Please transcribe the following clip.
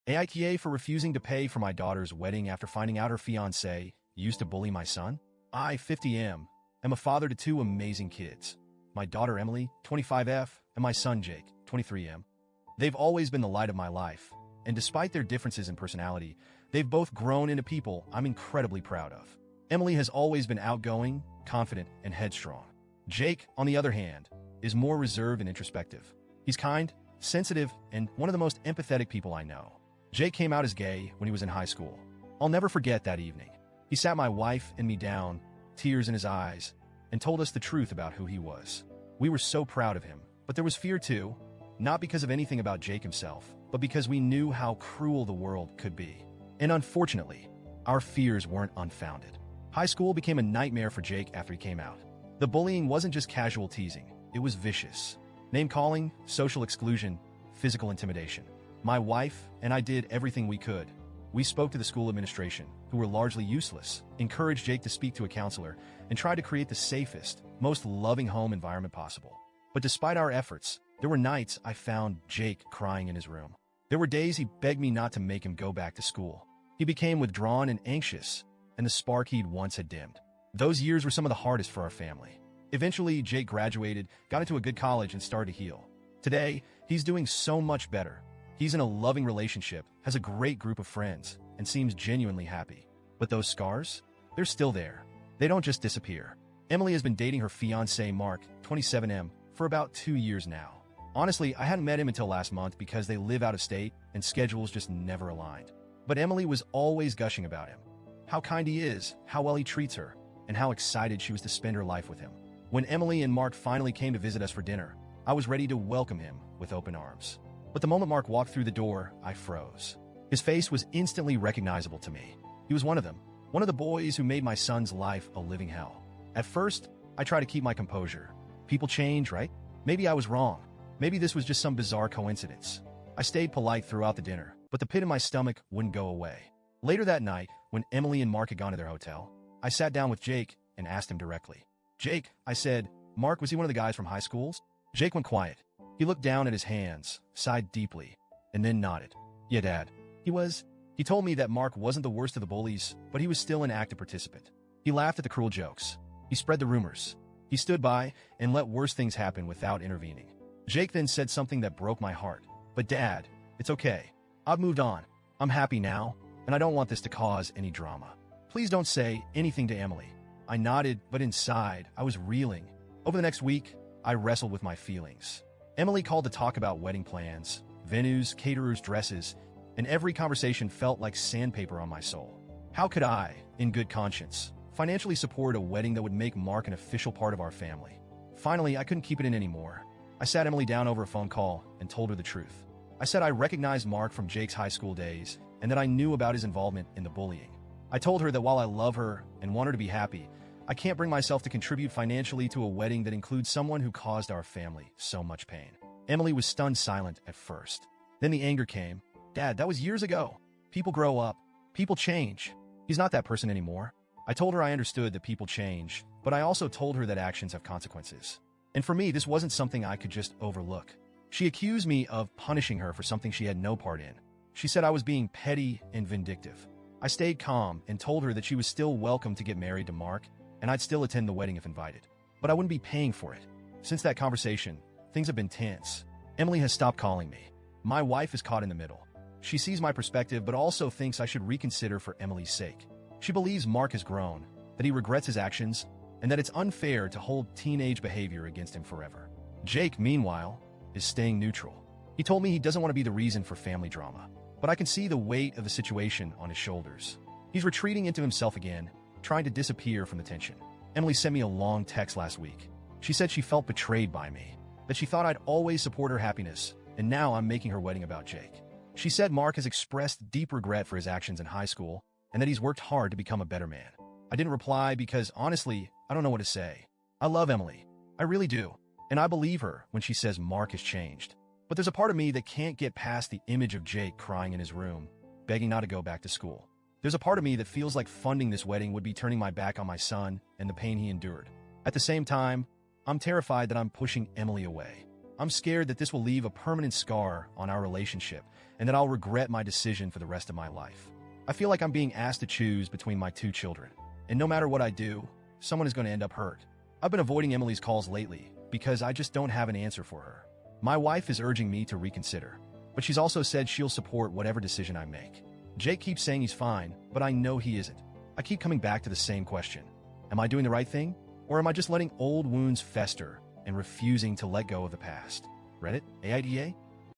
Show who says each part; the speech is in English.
Speaker 1: AITA for refusing to pay for my daughter's wedding after finding out her fiancé used to bully my son? I, 50M, am a father to two amazing kids. My daughter Emily, 25F, and my son Jake, 23M. They've always been the light of my life, and despite their differences in personality, they've both grown into people I'm incredibly proud of. Emily has always been outgoing, confident, and headstrong. Jake, on the other hand, is more reserved and introspective. He's kind, sensitive, and one of the most empathetic people I know. Jake came out as gay when he was in high school. I'll never forget that evening. He sat my wife and me down, tears in his eyes, and told us the truth about who he was. We were so proud of him, but there was fear too, not because of anything about Jake himself, but because we knew how cruel the world could be. And unfortunately, our fears weren't unfounded. High school became a nightmare for Jake after he came out. The bullying wasn't just casual teasing, it was vicious. Name-calling, social exclusion, physical intimidation. My wife and I did everything we could. We spoke to the school administration, who were largely useless, encouraged Jake to speak to a counselor, and tried to create the safest, most loving home environment possible. But despite our efforts, there were nights I found Jake crying in his room. There were days he begged me not to make him go back to school. He became withdrawn and anxious, and the spark he'd once had dimmed. Those years were some of the hardest for our family. Eventually, Jake graduated, got into a good college, and started to heal. Today, he's doing so much better. He's in a loving relationship, has a great group of friends, and seems genuinely happy. But those scars? They're still there. They don't just disappear. Emily has been dating her fiancé, Mark, 27M, for about 2 years now. Honestly, I hadn't met him until last month because they live out of state and schedules just never aligned. But Emily was always gushing about him. How kind he is, how well he treats her, and how excited she was to spend her life with him. When Emily and Mark finally came to visit us for dinner, I was ready to welcome him with open arms. But the moment Mark walked through the door, I froze. His face was instantly recognizable to me. He was one of them, one of the boys who made my son's life a living hell. At first, I tried to keep my composure. People change, right? Maybe I was wrong. Maybe this was just some bizarre coincidence. I stayed polite throughout the dinner, but the pit in my stomach wouldn't go away. Later that night, when Emily and Mark had gone to their hotel, I sat down with Jake and asked him directly. "Jake," I said, "Mark, was he one of the guys from high schools?" Jake went quiet. He looked down at his hands, sighed deeply, and then nodded. "Yeah, Dad. He was." He told me that Mark wasn't the worst of the bullies, but he was still an active participant. He laughed at the cruel jokes. He spread the rumors. He stood by and let worse things happen without intervening. Jake then said something that broke my heart. "But Dad, it's okay. I've moved on. I'm happy now, and I don't want this to cause any drama. Please don't say anything to Emily." I nodded, but inside, I was reeling. Over the next week, I wrestled with my feelings. Emily called to talk about wedding plans, venues, caterers, dresses, and every conversation felt like sandpaper on my soul. How could I, in good conscience, financially support a wedding that would make Mark an official part of our family? Finally, I couldn't keep it in anymore. I sat Emily down over a phone call and told her the truth. I said I recognized Mark from Jake's high school days and that I knew about his involvement in the bullying. I told her that while I love her and want her to be happy, I can't bring myself to contribute financially to a wedding that includes someone who caused our family so much pain. Emily was stunned silent at first. Then the anger came. "Dad, that was years ago. People grow up. People change. He's not that person anymore." I told her I understood that people change, but I also told her that actions have consequences. And for me, this wasn't something I could just overlook. She accused me of punishing her for something she had no part in. She said I was being petty and vindictive. I stayed calm and told her that she was still welcome to get married to Mark, and I'd still attend the wedding if invited. But I wouldn't be paying for it. Since that conversation, things have been tense. Emily has stopped calling me. My wife is caught in the middle. She sees my perspective but also thinks I should reconsider for Emily's sake. She believes Mark has grown, that he regrets his actions, and that it's unfair to hold teenage behavior against him forever. Jake, meanwhile, is staying neutral. He told me he doesn't want to be the reason for family drama, but I can see the weight of the situation on his shoulders. He's retreating into himself again, trying to disappear from the tension. Emily sent me a long text last week. She said she felt betrayed by me, that she thought I'd always support her happiness, and now I'm making her wedding about Jake. She said Mark has expressed deep regret for his actions in high school, and that he's worked hard to become a better man. I didn't reply because, honestly, I don't know what to say. I love Emily. I really do. And I believe her when she says Mark has changed. But there's a part of me that can't get past the image of Jake crying in his room, begging not to go back to school. There's a part of me that feels like funding this wedding would be turning my back on my son and the pain he endured. At the same time, I'm terrified that I'm pushing Emily away. I'm scared that this will leave a permanent scar on our relationship and that I'll regret my decision for the rest of my life. I feel like I'm being asked to choose between my two children, and no matter what I do, someone is going to end up hurt. I've been avoiding Emily's calls lately because I just don't have an answer for her. My wife is urging me to reconsider, but she's also said she'll support whatever decision I make. Jake keeps saying he's fine, but I know he isn't. I keep coming back to the same question. Am I doing the right thing? Or am I just letting old wounds fester and refusing to let go of the past? Reddit, AITA?